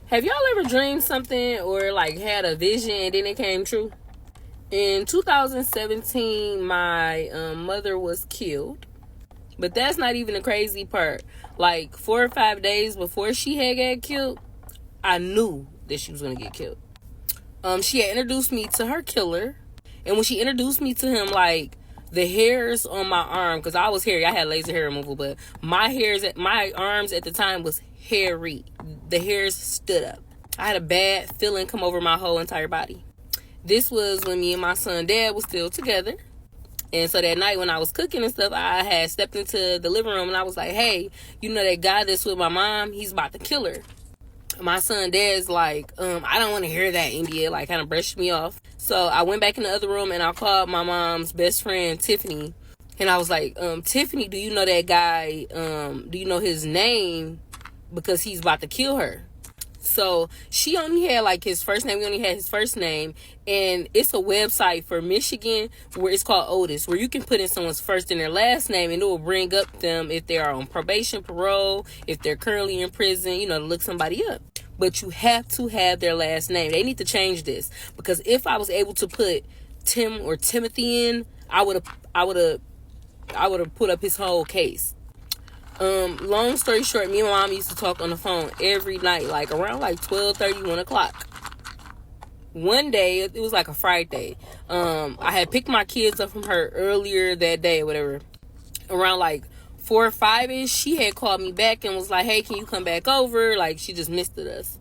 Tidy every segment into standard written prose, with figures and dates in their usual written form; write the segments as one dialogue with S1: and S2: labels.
S1: Have y'all ever dreamed something or like had a vision and then it came true? In 2017, my mother was killed. But that's not even the crazy part. Like 4 or 5 days before she had got killed, I knew that she was going to get killed. She had introduced me to her killer. And when she introduced me to him, like, the hairs on my arm, because I was hairy, I had laser hair removal, but my arms at the time was hairy. The hairs stood up. I had a bad feeling come over my whole entire body. This was when me and my son dad was still together. And so that night when I was cooking and stuff, I had stepped into the living room and I was like, hey, you know that guy that's with my mom? He's about to kill her. My son dad's like, I don't want to hear that, India. Like, kind of brushed me off. So I went back in the other room and I called my mom's best friend, Tiffany. And I was like, Tiffany, do you know that guy? Do you know his name? Because he's about to kill her. So she only had like his first name. We only had his first name. And it's a website for Michigan where it's called Otis, where you can put in someone's first and their last name and it will bring up them if they are on probation, parole, if they're currently in prison, to look somebody up. But you have to have their last name. They need to change this, because if I was able to put Tim or Timothy in, I would have put up his whole case. Long story short, me and my mom used to talk on the phone every night, like around like 12:30, 1 o'clock. One day, it was like a Friday. I had picked my kids up from her earlier that day or whatever. Around like 4 or 5-ish, she had called me back and was like, hey, can you come back over? Like, she just missed us.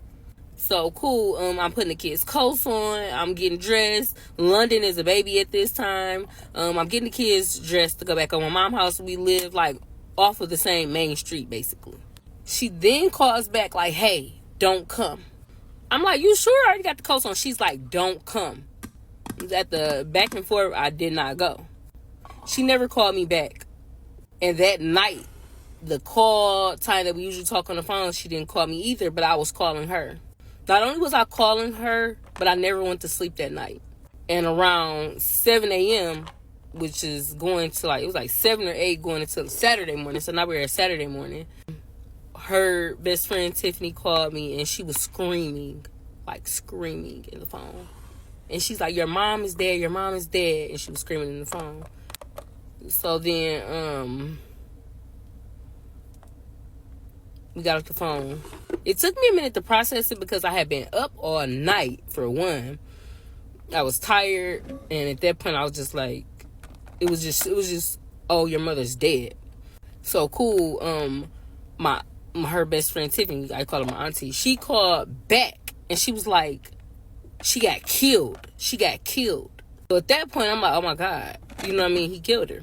S1: So cool. I'm putting the kids' coats on. I'm getting dressed. London is a baby at this time. I'm getting the kids dressed to go back on my mom's house. We live like off of the same main street, basically. She then calls back like, hey, don't come. I'm like, you sure? I already got the coats on. She's like, don't come. At the back and forth, I did not go. She never called me back. And that night, the call time that we usually talk on the phone, she didn't call me either, but I was calling her. Not only was I calling her, but I never went to sleep that night. And around 7 a.m., which is going to it was like 7 or 8 going into Saturday morning. So now we're at Saturday morning. Her best friend Tiffany called me and she was screaming in the phone. And she's like, your mom is dead, your mom is dead. And she was screaming in the phone. So then, we got off the phone. It took me a minute to process it because I had been up all night, for one. I was tired. And at that point, I was just like, it was just, oh, your mother's dead. So cool. Her best friend Tiffany, I call her my auntie, she called back and she was like, she got killed. So at that point, I'm like, oh my God, you know what I mean? He killed her.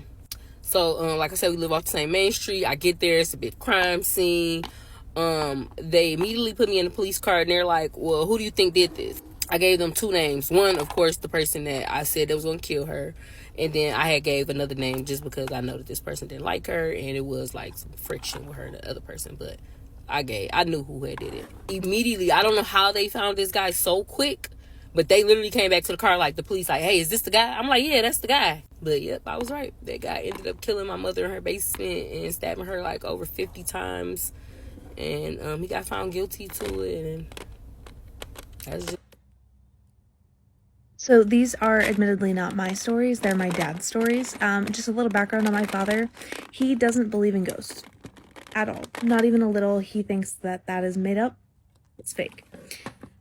S1: So, like I said, we live off the same main street. I get there, it's a big crime scene. They immediately put me in the police car and they're like, well, who do you think did this? I gave them 2 names. One, of course, the person that I said that was going to kill her. And then I had gave another name just because I know that this person didn't like her. And it was like some friction with her, the other person. But I knew who had did it. Immediately, I don't know how they found this guy so quick. But they literally came back to the car like the police like, hey, is this the guy? I'm like, yeah, that's the guy. But yep, I was right. That guy ended up killing my mother in her basement and stabbing her like over 50 times. And he got found guilty to it. And that's just...
S2: So these are admittedly not my stories. They're my dad's stories. Just a little background on my father. He doesn't believe in ghosts at all. Not even a little. He thinks that is made up. It's fake.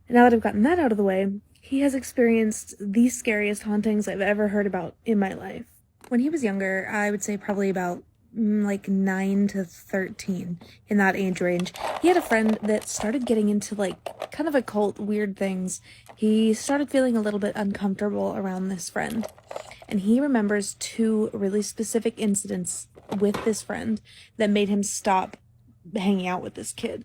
S2: And now that I've gotten that out of the way, he has experienced the scariest hauntings I've ever heard about in my life. When he was younger, I would say probably about like 9 to 13, in that age range, he had a friend that started getting into like kind of occult weird things. He started feeling a little bit uncomfortable around this friend, and he remembers 2 really specific incidents with this friend that made him stop hanging out with this kid.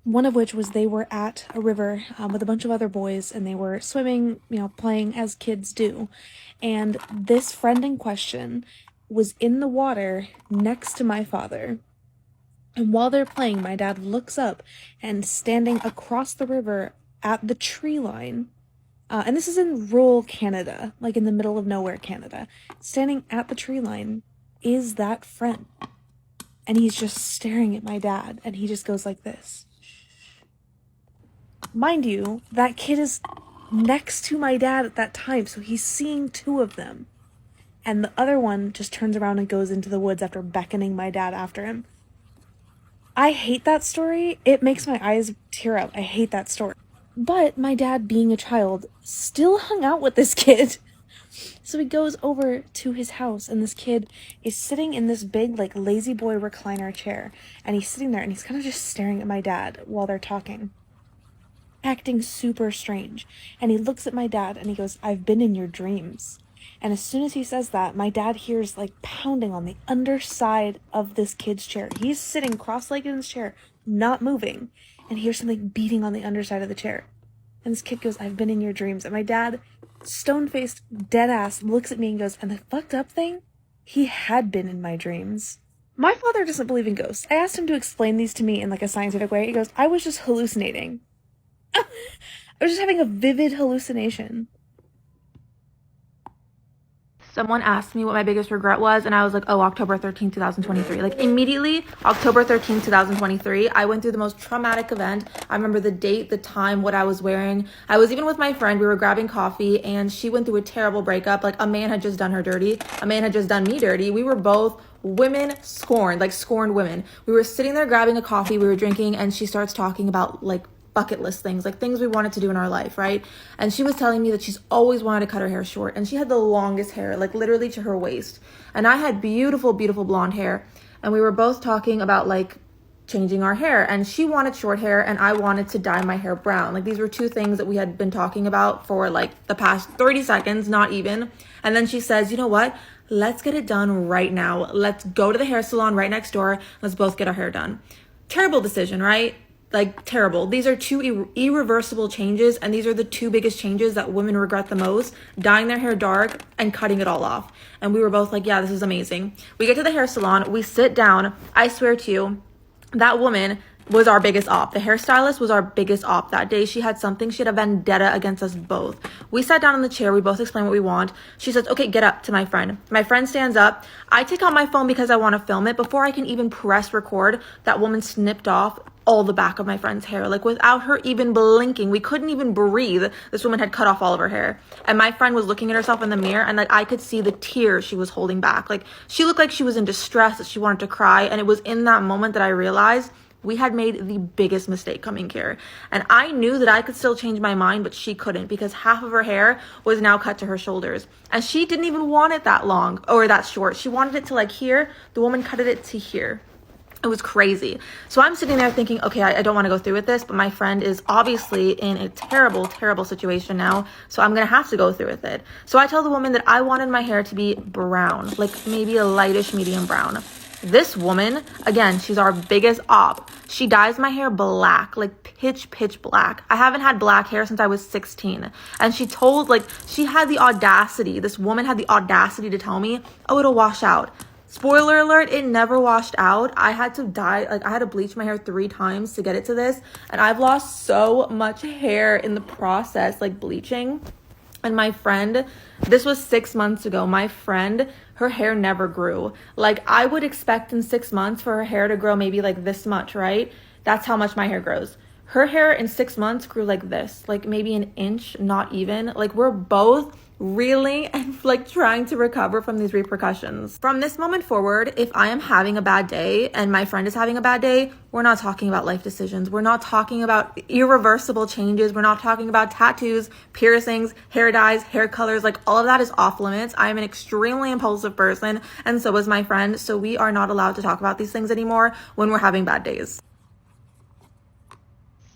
S2: One of which was they were at a river with a bunch of other boys, and they were swimming, playing as kids do. And this friend in question was in the water next to my father. And while they're playing, my dad looks up, and standing across the river at the tree line, and this is in rural Canada, like in the middle of nowhere Canada, standing at the tree line is that friend. And he's just staring at my dad, and he just goes like this. Mind you, that kid is next to my dad at that time, so he's seeing two of them. And the other one just turns around and goes into the woods after beckoning my dad after him. I hate that story. It makes my eyes tear up. I hate that story. But my dad, being a child, still hung out with this kid. So he goes over to his house, and this kid is sitting in this big, like, lazy boy recliner chair. And he's sitting there, and he's kind of just staring at my dad while they're talking, acting super strange. And he looks at my dad, and he goes, "I've been in your dreams." And as soon as he says that, my dad hears, like, pounding on the underside of this kid's chair. He's sitting cross-legged in his chair, not moving, and he hears something beating on the underside of the chair. And this kid goes, "I've been in your dreams." And my dad, stone-faced, dead-ass, looks at me and goes, "And the fucked up thing? He had been in my dreams." My father doesn't believe in ghosts. I asked him to explain these to me in, like, a scientific way. He goes, "I was just hallucinating." I was just having a vivid hallucination.
S3: Someone asked me what my biggest regret was, and I was like, oh, October 13th, 2023. Like, immediately, October 13th, 2023, I went through the most traumatic event. I remember the date, the time, what I was wearing. I was even with my friend. We were grabbing coffee, and she went through a terrible breakup. Like, a man had just done her dirty. A man had just done me dirty. We were both women scorned, like scorned women. We were sitting there grabbing a coffee, we were drinking, and she starts talking about, like, bucket list things, like things we wanted to do in our life, right? And she was telling me that she's always wanted to cut her hair short, and she had the longest hair, like literally to her waist, and I had beautiful blonde hair, and we were both talking about like changing our hair, and she wanted short hair and I wanted to dye my hair brown. Like, these were two things that we had been talking about for like the past 30 seconds, not even. And then she says, "You know what, let's get it done right now. Let's go to the hair salon right next door. Let's both get our hair done." Terrible decision, right? Like, terrible. These are two irreversible changes, and these are the two biggest changes that women regret the most: dyeing their hair dark and cutting it all off. And we were both like, yeah, this is amazing. We get to the hair salon, we sit down. I swear to you, that woman was our biggest op. The hairstylist was our biggest op that day. She had something, she had a vendetta against us both. We sat down in the chair, we both explained what we want. She says, "Okay, get up," to my friend. My friend stands up. I take out my phone because I want to film it. Before I can even press record, that woman snipped off all the back of my friend's hair, like without her even blinking. We couldn't even breathe. This woman had cut off all of her hair. And my friend was looking at herself in the mirror, and like I could see the tears she was holding back. Like, she looked like she was in distress, that she wanted to cry. And it was in that moment that I realized we had made the biggest mistake coming here. And I knew that I could still change my mind, but she couldn't, because half of her hair was now cut to her shoulders. And she didn't even want it that long or that short. She wanted it to like here. The woman cut it to here. It was crazy. So I'm sitting there thinking, okay, I don't want to go through with this, but my friend is obviously in a terrible situation now, so I'm going to have to go through with it. So I tell the woman that I wanted my hair to be brown, like maybe a lightish medium brown. This woman, again, she's our biggest op. She dyes my hair black, like pitch black. I haven't had black hair since I was 16. And she told, like, she had the audacity, this woman had the audacity to tell me, "Oh, it'll wash out." Spoiler alert, it never washed out. I had to dye, like I had to bleach my hair 3 times to get it to this. And I've lost so much hair in the process, like bleaching. And my friend, this was 6 months ago, my friend, her hair never grew. Like, I would expect in 6 months for her hair to grow maybe like this much, right? That's how much my hair grows. Her hair in 6 months grew like this, like maybe an inch, not even. Like, we're both reeling and like trying to recover from these repercussions. From this moment forward, if I am having a bad day and my friend is having a bad day, we're not talking about life decisions. We're not talking about irreversible changes. We're not talking about tattoos, piercings, hair dyes, hair colors. Like, all of that is off limits. I am an extremely impulsive person, and so is my friend. So we are not allowed to talk about these things anymore when we're having bad days.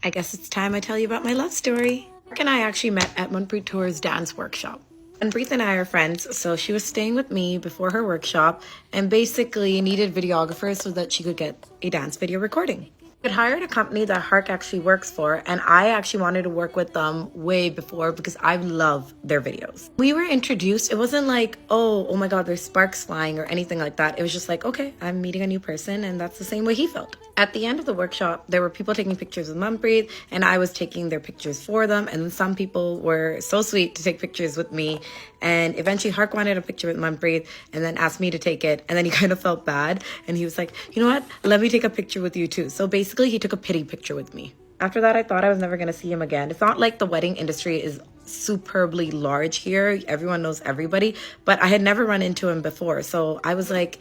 S4: I guess it's time I tell you about my love story. Mark and I actually met at Manpreet Kaur's dance workshop. Manpreet and I are friends, so she was staying with me before her workshop and basically needed videographers so that she could get a dance video recording. I had hired a company that Hark actually works for, and I actually wanted to work with them way before because I love their videos. We were introduced. It wasn't like, oh my God, there's sparks flying or anything like that. It was just like, okay, I'm meeting a new person, and that's the same way he felt. At the end of the workshop, there were people taking pictures with Manpreet, and I was taking their pictures for them. And then some people were so sweet to take pictures with me. And eventually Hark wanted a picture with Manpreet and then asked me to take it. And then he kind of felt bad. And he was like, you know what? Let me take a picture with you too. So basically he took a pity picture with me. After that, I thought I was never going to see him again. It's not like the wedding industry is superbly large here. Everyone knows everybody, but I had never run into him before. So I was like,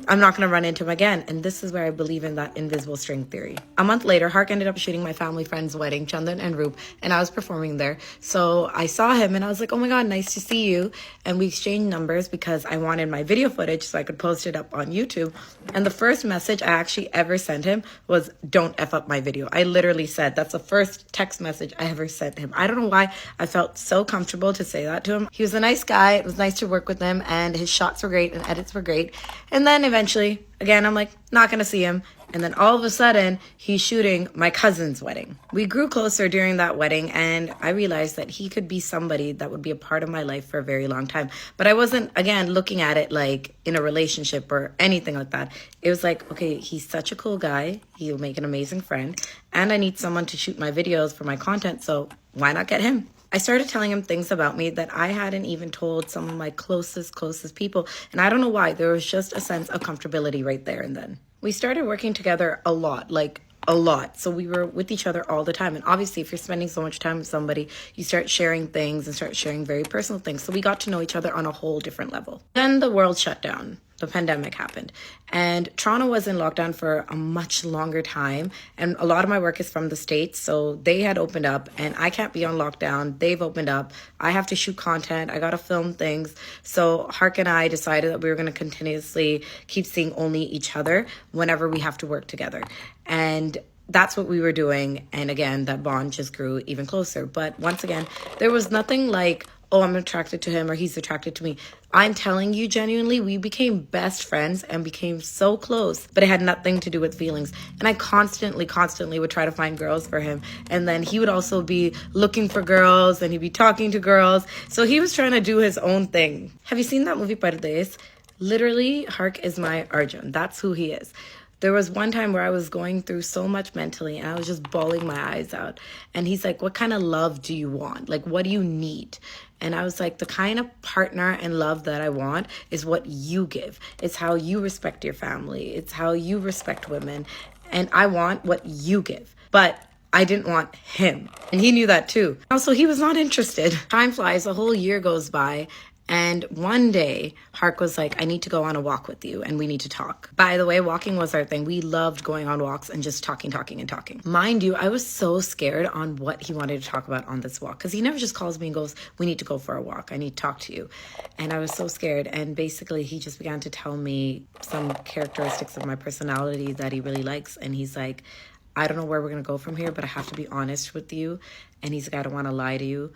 S4: I'm not going to run into him again. And this is where I believe in that invisible string theory. A month later, Hark ended up shooting my family friend's wedding, Chandan and Roop, and I was performing there. So I saw him and I was like, oh my God, nice to see you. And we exchanged numbers because I wanted my video footage so I could post it up on YouTube. And the first message I actually ever sent him was, don't F up my video. I literally said, that's the first text message I ever sent him. I don't know why I felt so comfortable to say that to him. He was a nice guy. It was nice to work with him, and his shots were great and edits were great. And then eventually, again, I'm like, not going to see him. And then all of a sudden, he's shooting my cousin's wedding. We grew closer during that wedding, and I realized that he could be somebody that would be a part of my life for a very long time. But I wasn't, again, looking at it like in a relationship or anything like that. It was like, okay, he's such a cool guy. He'll make an amazing friend. And I need someone to shoot my videos for my content, so why not get him? I started telling him things about me that I hadn't even told some of my closest people. And I don't know why. There was just a sense of comfortability right there and then. We started working together a lot, like a lot. So we were with each other all the time. And obviously, if you're spending so much time with somebody, you start sharing things and start sharing very personal things. So we got to know each other on a whole different level. Then the world shut down. The pandemic happened, and Toronto was in lockdown for a much longer time, and a lot of my work is from the States, so they had opened up and I can't be on lockdown. They've opened up. I have to shoot content. I gotta film things. So Hark and I decided that we were going to continuously keep seeing only each other whenever we have to work together, and that's what we were doing. And again, that bond just grew even closer. But once again, there was nothing like, oh, I'm attracted to him or he's attracted to me. I'm telling you, genuinely, we became best friends and became so close, but it had nothing to do with feelings. And I constantly would try to find girls for him. And then he would also be looking for girls and he'd be talking to girls. So he was trying to do his own thing. Have you seen that movie, Pardes? Literally, Hark is my Arjun. That's who he is. There was one time where I was going through so much mentally and I was just bawling my eyes out. And he's like, what kind of love do you want? Like, what do you need? And I was like, the kind of partner and love that I want is what you give. It's how you respect your family. It's how you respect women. And I want what you give. But I didn't want him. And he knew that too. Also, he was not interested. Time flies, a whole year goes by. And one day, Hark was like, I need to go on a walk with you and we need to talk. By the way, walking was our thing. We loved going on walks and just talking. Mind you, I was so scared on what he wanted to talk about on this walk because he never just calls me and goes, we need to go for a walk. I need to talk to you. And I was so scared. And basically, he just began to tell me some characteristics of my personality that he really likes. And he's like, I don't know where we're going to go from here, but I have to be honest with you. And he's like, I don't want to lie to you.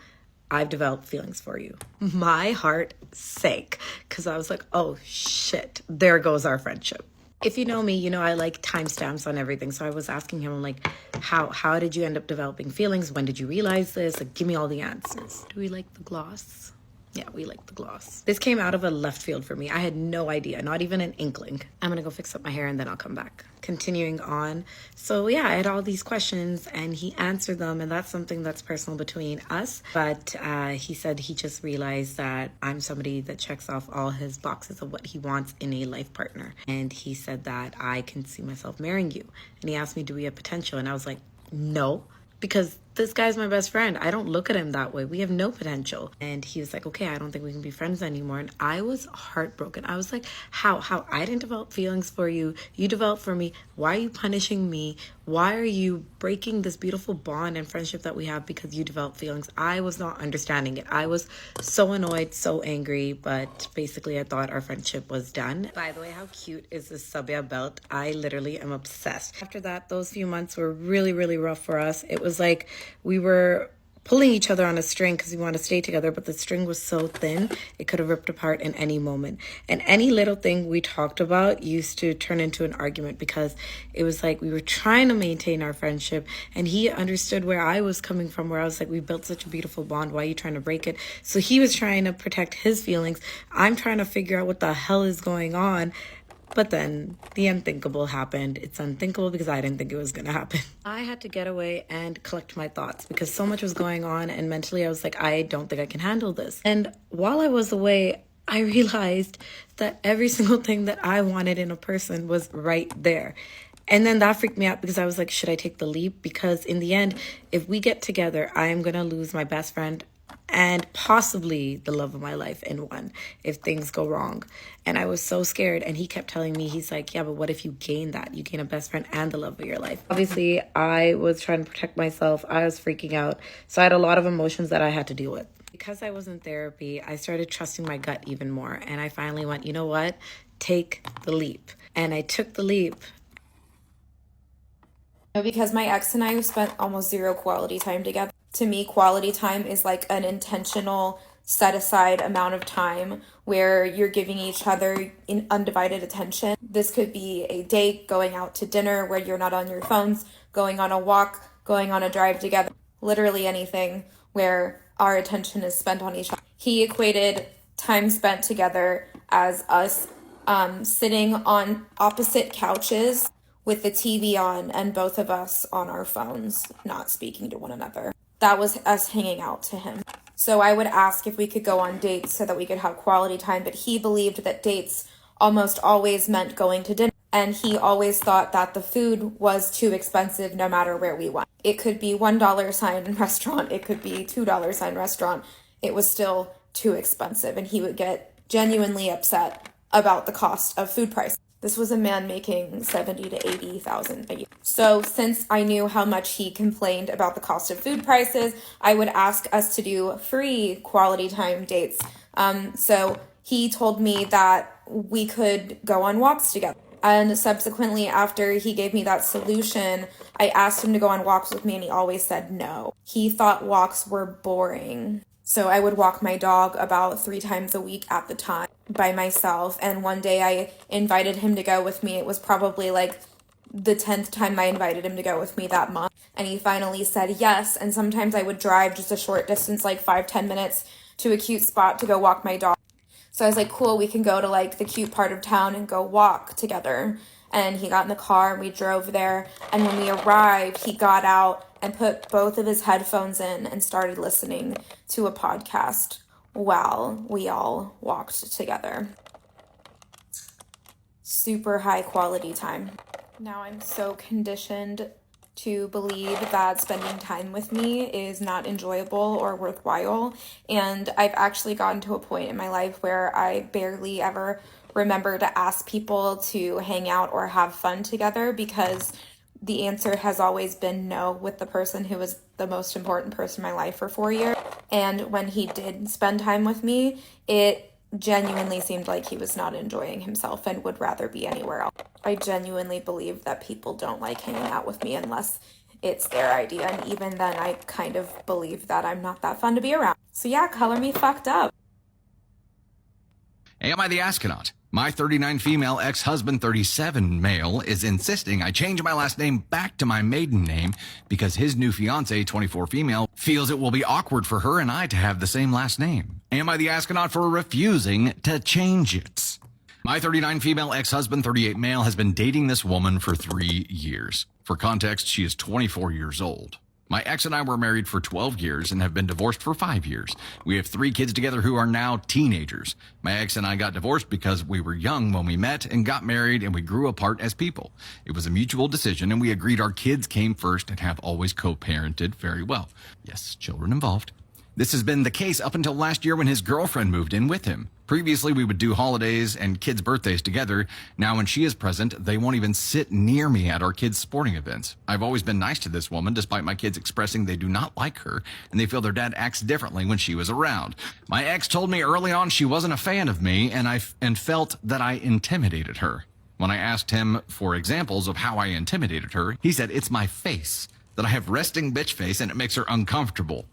S4: I've developed feelings for you. My heart sank because I was like, oh shit, there goes our friendship. If you know me, you know I like timestamps on everything. So I was asking him, like, how did you end up developing feelings? When did you realize this? Like, give me all the answers. Do we like the gloss? Yeah, we like the gloss. This came out of a left field for me. I had no idea, not even an inkling. I'm gonna go fix up my hair and then I'll come back. Continuing on. So yeah, I had all these questions and he answered them, and that's something that's personal between us. But he said he just realized that I'm somebody that checks off all his boxes of what he wants in a life partner. And he said that I can see myself marrying you. And he asked me, do we have potential? And I was like, no. Because this guy's my best friend. I don't look at him that way. We have no potential. And he was like, okay, I don't think we can be friends anymore. And I was heartbroken. I was like, how? I didn't develop feelings for you. You developed for me. Why are you punishing me? Why are you breaking this beautiful bond and friendship that we have because you developed feelings? I was not understanding it. I was so annoyed, so angry, but basically I thought our friendship was done. By the way, how cute is this Sabia belt? I literally am obsessed. After that, those few months were really, really rough for us. It was like we were pulling each other on a string because we want to stay together, but the string was so thin, it could have ripped apart in any moment. And any little thing we talked about used to turn into an argument because it was like we were trying to maintain our friendship and he understood where I was coming from, where I was like, we built such a beautiful bond. Why are you trying to break it? So he was trying to protect his feelings. I'm trying to figure out what the hell is going on. But then the unthinkable happened. It's unthinkable because I didn't think it was going to happen. I had to get away and collect my thoughts because so much was going on. And mentally, I was like, I don't think I can handle this. And while I was away, I realized that every single thing that I wanted in a person was right there. And then that freaked me out because I was like, should I take the leap? Because in the end, if we get together, I am going to lose my best friend and possibly the love of my life in one if things go wrong. And I was so scared. And he kept telling me, he's like, yeah, but what if you gain that? You gain a best friend and the love of your life. Obviously, I was trying to protect myself. I was freaking out. So I had a lot of emotions that I had to deal with. Because I was in therapy, I started trusting my gut even more. And I finally went, you know what? Take the leap. And I took the leap.
S5: Because my ex and I spent almost zero quality time together. To me, quality time is like an intentional set aside amount of time where you're giving each other undivided attention. This could be a date, going out to dinner where you're not on your phones, going on a walk, going on a drive together, literally anything where our attention is spent on each other. He equated time spent together as us sitting on opposite couches with the TV on and both of us on our phones, not speaking to one another. That was us hanging out to him. So I would ask if we could go on dates so that we could have quality time, but he believed that dates almost always meant going to dinner. And he always thought that the food was too expensive no matter where we went. It could be $1 sign restaurant, it could be $2 sign restaurant. It was still too expensive, and he would get genuinely upset about the cost of food prices. This was a man making $70,000 to $80,000 a year. So since I knew how much he complained about the cost of food prices, I would ask us to do free quality time dates. So he told me that we could go on walks together. And subsequently, after he gave me that solution, I asked him to go on walks with me, and he always said no. He thought walks were boring. So I would walk my dog about 3 times a week at the time by myself. And one day I invited him to go with me. It was probably like the 10th time I invited him to go with me that month. And he finally said yes. And sometimes I would drive just a short distance, like 5-10 minutes to a cute spot to go walk my dog. So I was like, cool, we can go to like the cute part of town and go walk together. And he got in the car and we drove there. And when we arrived, he got out and put both of his headphones in and started listening to a podcast while we all walked together. Super high quality time. Now I'm so conditioned to believe that spending time with me is not enjoyable or worthwhile. And I've actually gotten to a point in my life where I barely ever remember to ask people to hang out or have fun together, because the answer has always been no with the person who was the most important person in my life for 4 years. And when he did spend time with me, it genuinely seemed like he was not enjoying himself and would rather be anywhere else. I genuinely believe that people don't like hanging out with me unless it's their idea. And even then, I kind of believe that I'm not that fun to be around. So yeah, color me fucked up.
S6: Am I the astronaut? My 39 female ex-husband, 37 male, is insisting I change my last name back to my maiden name because his new fiance, 24 female, feels it will be awkward for her and I to have the same last name. Am I the astronaut for refusing to change it? My 39 female ex-husband, 38 male, has been dating this woman for 3 years. For context, she is 24 years old. My ex and I were married for 12 years and have been divorced for 5 years. We have 3 kids together who are now teenagers. My ex and I got divorced because we were young when we met and got married, and we grew apart as people. It was a mutual decision, and we agreed our kids came first and have always co-parented very well. Yes, children involved. This has been the case up until last year when his girlfriend moved in with him. Previously, we would do holidays and kids' birthdays together. Now, when she is present, they won't even sit near me at our kids' sporting events. I've always been nice to this woman, despite my kids expressing they do not like her, and they feel their dad acts differently when she was around. My ex told me early on she wasn't a fan of me, and felt that I intimidated her. When I asked him for examples of how I intimidated her, he said it's my face, that I have resting bitch face and it makes her uncomfortable.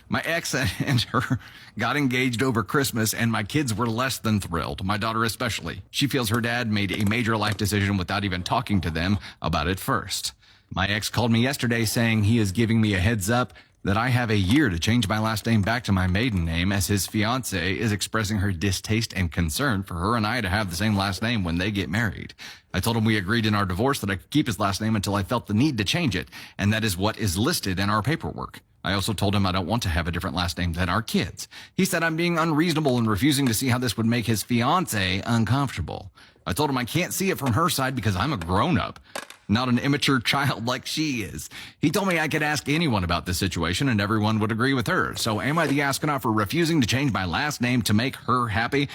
S6: My ex and her got engaged over Christmas, and my kids were less than thrilled, my daughter especially. She feels her dad made a major life decision without even talking to them about it first. My ex called me yesterday saying he is giving me a heads up that I have a year to change my last name back to my maiden name, as his fiance is expressing her distaste and concern for her and I to have the same last name when they get married. I told him we agreed in our divorce that I could keep his last name until I felt the need to change it, and that is what is listed in our paperwork. I also told him I don't want to have a different last name than our kids. He said I'm being unreasonable and refusing to see how this would make his fiance uncomfortable. I told him I can't see it from her side because I'm a grown-up. not an immature child like she is. He told me I could ask anyone about this situation and everyone would agree with her. So am I the astronaut for refusing to change my last name to make her happy?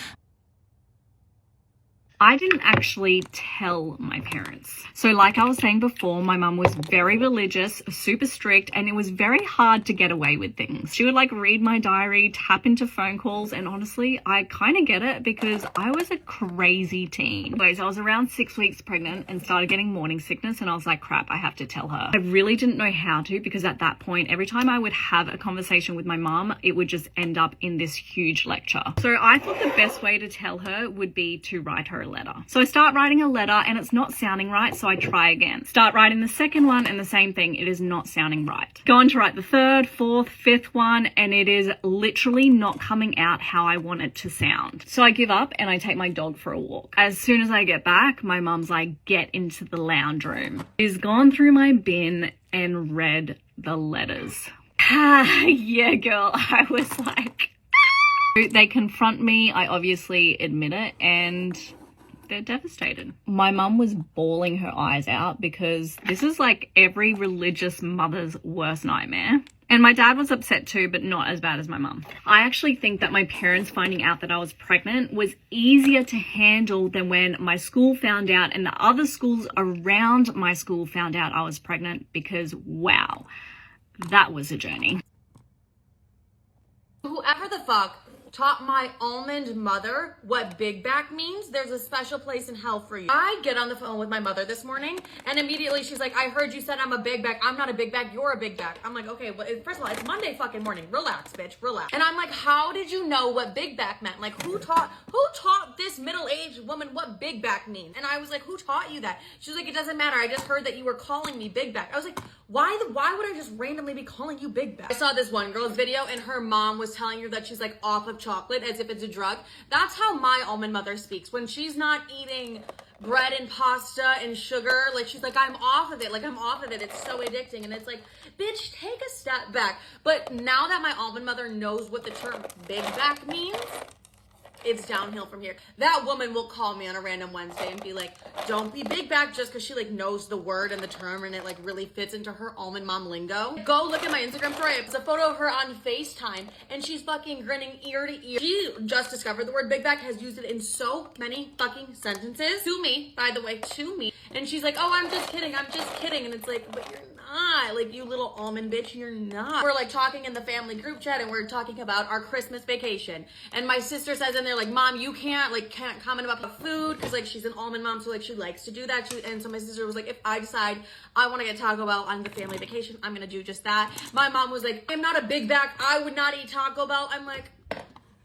S7: I didn't actually tell my parents. So like I was saying before, my mum was very religious, super strict, and it was very hard to get away with things. She would like read my diary, tap into phone calls, and honestly, I kind of get it because I was a crazy teen. Anyways, I was around 6 weeks pregnant and started getting morning sickness, and I was like, crap, I have to tell her. I really didn't know how to because at that point, every time I would have a conversation with my mum, it would just end up in this huge lecture. So I thought the best way to tell her would be to write her a letter. So I start writing a letter and it's not sounding right, so I try again. Start writing the second one and the same thing, it is not sounding right. Go on to write the third, fourth, fifth one, and it is literally not coming out how I want it to sound. So I give up and I take my dog for a walk. As soon as I get back, my mum's like, get into the lounge room. She's gone through my bin and read the letters. Yeah, girl, I was like... They confront me, I obviously admit it, and they're devastated. My mum was bawling her eyes out because this is like every religious mother's worst nightmare. And my dad was upset too, but not as bad as my mum. I actually think that my parents finding out that I was pregnant was easier to handle than when my school found out and the other schools around my school found out I was pregnant because, wow, that was a journey.
S3: Whoever the fuck taught my almond mother what big back means, there's a special place in hell for you. I get on the phone with my mother this morning and immediately she's like, I heard you said I'm a big back. I'm not a big back, you're a big back. I'm like, okay, well, first of all, it's Monday fucking morning. Relax, bitch, relax. And I'm like, how did you know what big back meant? Like, who taught this middle-aged woman what big back means? And I was like, who taught you that? She's like, it doesn't matter. I just heard that you were calling me big back. I was like, why would I just randomly be calling you big back? I saw this one girl's video and her mom was telling her that she's like off of chocolate as if it's a drug. That's how my almond mother speaks. When she's not eating bread and pasta and sugar, like she's like, I'm off of it. Like I'm off of it. It's so addicting. And it's like, bitch, take a step back. But now that my almond mother knows what the term big back means, it's downhill from here. That woman will call me on a random Wednesday and be like, don't be big back just because she like knows the word and the term and it like really fits into her almond mom lingo. Go look at my Instagram story. It's a photo of her on FaceTime and she's fucking grinning ear to ear. She just discovered the word big back, has used it in so many fucking sentences. To me, by the way, to me. And she's like, oh, I'm just kidding. And it's like, but you're not. Like, you little almond bitch, you're not. We're like talking in the family group chat and we're talking about our Christmas vacation. And my sister says in there, like, mom, you can't comment about the food because like she's an almond mom, so like she likes to do that. And so my sister was like, if I decide I want to get Taco Bell on the family vacation, I'm gonna do just that. My mom was like, I'm not a big back, I would not eat Taco Bell. I'm like,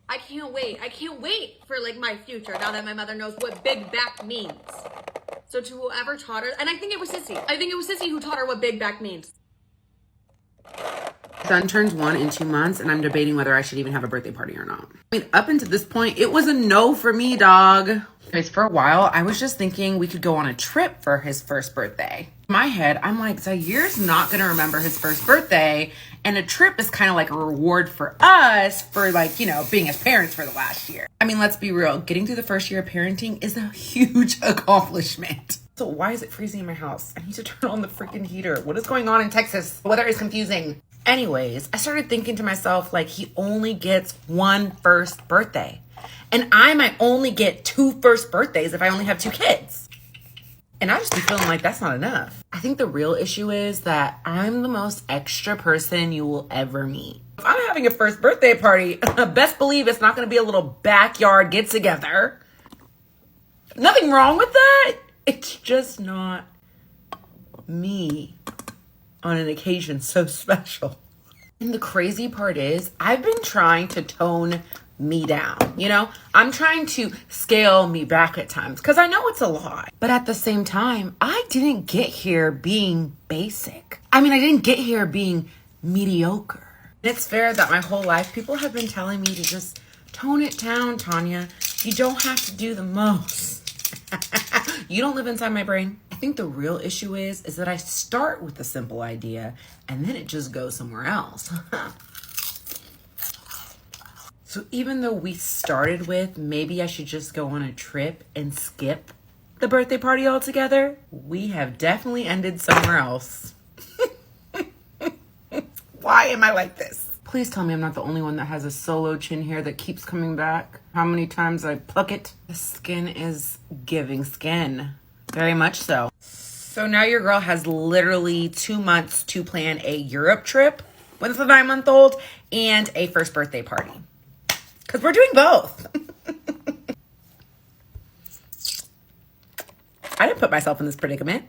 S3: I can't wait for like my future now that my mother knows what big back means. So to whoever taught her, and I think it was Sissy who taught her what big back means.
S8: Son turns 1 in 2 months and I'm debating whether I should even have a birthday party or not. I mean, up until this point, it was a no for me, dog. Anyways, for a while, I was just thinking we could go on a trip for his first birthday. In my head, I'm like, Zair's not gonna remember his first birthday, and a trip is kind of like a reward for us for like, you know, being his parents for the last year. I mean, let's be real. Getting through the first year of parenting is a huge accomplishment. So why is it freezing in my house? I need to turn on the freaking heater. What is going on in Texas? The weather is confusing. Anyways, I started thinking to myself, like, he only gets 1 first birthday. And I might only get 2 first birthdays if I only have 2 kids. And I just be feeling like that's not enough. I think the real issue is that I'm the most extra person you will ever meet. If I'm having a first birthday party, best believe it's not going to be a little backyard get together. Nothing wrong with that. It's just not me on an occasion so special. And the crazy part is I've been trying to tone me down, you know? I'm trying to scale me back at times because I know it's a lot. But at the same time, I didn't get here being basic. I mean, I didn't get here being mediocre. And it's fair that my whole life people have been telling me to just tone it down, Tanya. You don't have to do the most. You don't live inside my brain. I think the real issue is that I start with a simple idea and then it just goes somewhere else. So even though we started with maybe I should just go on a trip and skip the birthday party all together, we have definitely ended somewhere else. Why am I like this? Please tell me I'm not the only one that has a solo chin hair that keeps coming back. How many times I pluck it? The skin is giving skin. Very much so. So now your girl has literally 2 months to plan a Europe trip with the 9-month-old and a first birthday party. Because we're doing both. I didn't put myself in this predicament.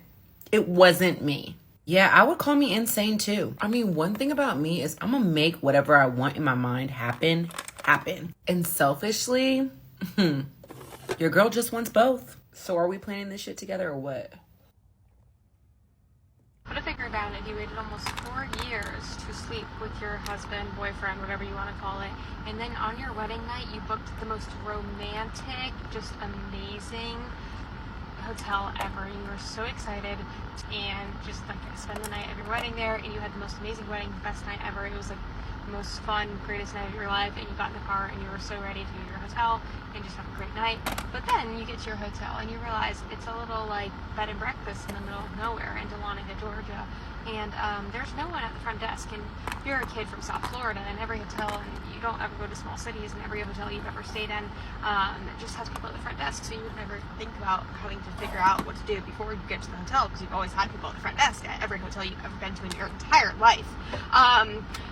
S8: It wasn't me. Yeah, I would call me insane too. I mean, one thing about me is I'm gonna make whatever I want in my mind happen. And selfishly, your girl just wants both. So are we planning this shit together or what?
S9: Put a figure down it. You waited almost 4 years to sleep with your husband, boyfriend, whatever you want to call it. And then on your wedding night, you booked the most romantic, just amazing hotel ever. You were so excited and just like spend the night of your wedding there, and you had the most amazing wedding, best night ever. It was like the most fun, greatest night of your life, and you got in the car and you were so ready to go to your hotel and just have a great night. But then you get to your hotel and you realize it's a little like bed and breakfast in the middle of nowhere in Dahlonega, Georgia, and there's no one at the front desk. And you're a kid from South Florida, and every hotel, and you don't ever go to small cities, and every hotel you've ever stayed in just has people at the front desk, so you would never think about having to figure out what to do before you get to the hotel, because you've always had people at the front desk at every hotel you've ever been to in your entire life.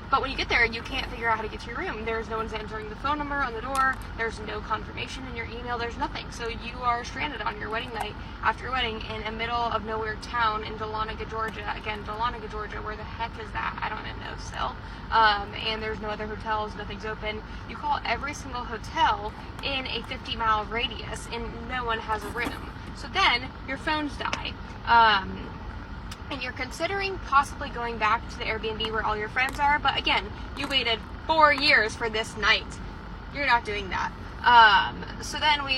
S9: But when you get there, you can't figure out how to get to your room. There's no one's entering the phone number on the door. There's no confirmation in your email. There's nothing. So you are stranded on your wedding night after your wedding in a middle of nowhere town in Dahlonega, Georgia. Again, Dahlonega, Georgia. Where the heck is that? I don't even know still. And there's no other hotels. Nothing's open. You call every single hotel in a 50-mile radius, and no one has a room. So then your phones die. And you're considering possibly going back to the Airbnb where all your friends are, but again, you waited 4 years for this night. You're not doing that. So then you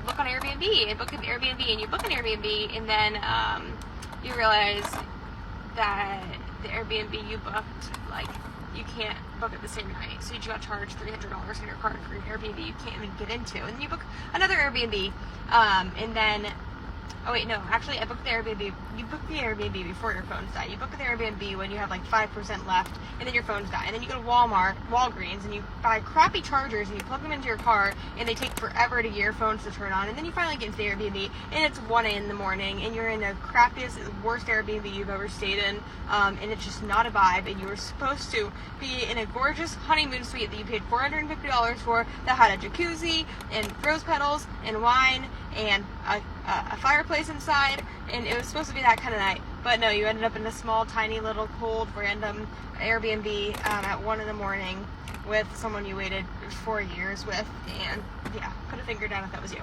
S9: look on Airbnb and book an Airbnb, and you book an Airbnb, and then you realize that the Airbnb you booked, like, you can't book it the same night, so you got charged $300 on your card for an Airbnb you can't even get into, and then you book another Airbnb, and then, oh wait, no, actually I booked the Airbnb, you booked the Airbnb before your phones die. You book the Airbnb when you have like 5% left, and then your phones die, and then you go to Walgreens, and you buy crappy chargers, and you plug them into your car, and they take forever to get your phones to turn on, and then you finally get into the Airbnb, and it's 1 in the morning, and you're in the crappiest, worst Airbnb you've ever stayed in, and it's just not a vibe, and you were supposed to be in a gorgeous honeymoon suite that you paid $450 for, that had a jacuzzi, and rose petals, and wine, and a fireplace inside, and it was supposed to be that kind of night. But no, you ended up in a small, tiny, little, cold, random Airbnb at 1 in the morning with someone you waited 4 years with, and yeah, put a finger down if that was you.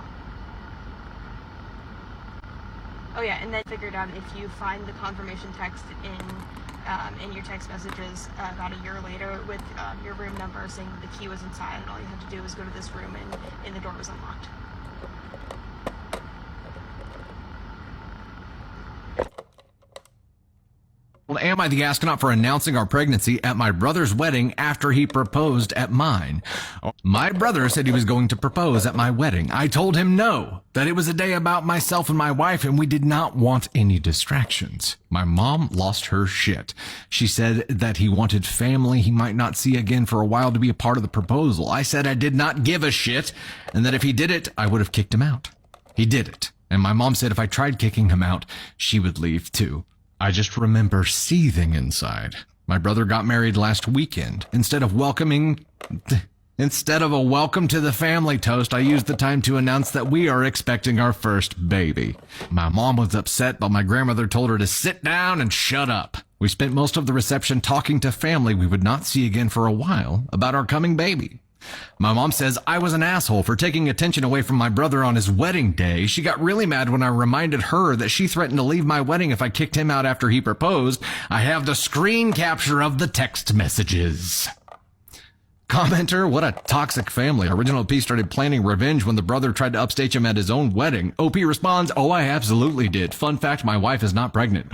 S9: Oh yeah, and then figure out if you find the confirmation text in your text messages about a year later with your room number saying the key was inside, and all you had to do was go to this room and the door was unlocked.
S6: Well, am I the astronaut for announcing our pregnancy at my brother's wedding after he proposed at mine? My brother said he was going to propose at my wedding. I told him no, that it was a day about myself and my wife, and we did not want any distractions. My mom lost her shit. She said that he wanted family he might not see again for a while to be a part of the proposal. I said I did not give a shit, and that if he did it, I would have kicked him out. He did it, and my mom said if I tried kicking him out, she would leave too. I just remember seething inside. My brother got married last weekend. Instead of a welcome to the family toast, I used the time to announce that we are expecting our first baby. My mom was upset, but my grandmother told her to sit down and shut up. We spent most of the reception talking to family we would not see again for a while about our coming baby. My mom says I was an asshole for taking attention away from my brother on his wedding day. She got really mad when I reminded her that she threatened to leave my wedding if I kicked him out after he proposed. I have the screen capture of the text messages. Commenter, what a toxic family. Original P started planning revenge when the brother tried to upstage him at his own wedding. OP responds, oh, I absolutely did. Fun fact, my wife is not pregnant.